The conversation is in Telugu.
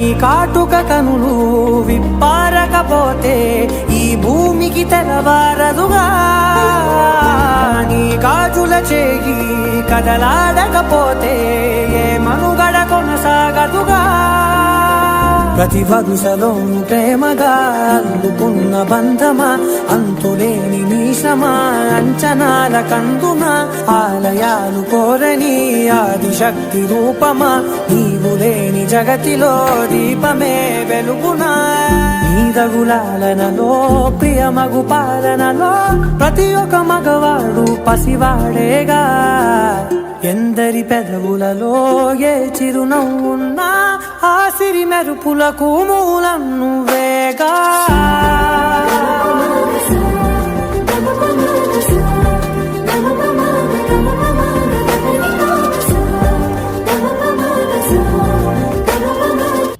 ఈ కాటుక కనులు విప్పారకపోతే ఈ భూమికి తెలవారదుగా, నీ గాజుల చేయి కదలాడకపోతే ఏ మనుగడ కొనసాగదుగా. ప్రతి వరుసలోను ప్రేమగా అల్లుకున్న బంధమా, అంతులేని నీశమా, అంచనాల కందున ఆలయాలు కోరని ఆదిశక్తి రూపమా, నీవు లేని జగతిలో దీపమే వెలుగునా. నీదగులాలనలో ప్రియమగు పాలనలో ప్రతి ఒక్క మగవాడు పసివాడేగా. ఎందరి పెదవులలో ఏ చిరునవ్వున్నా ఆ సిరి మెరుపులకు మూలం నువ్వేగా.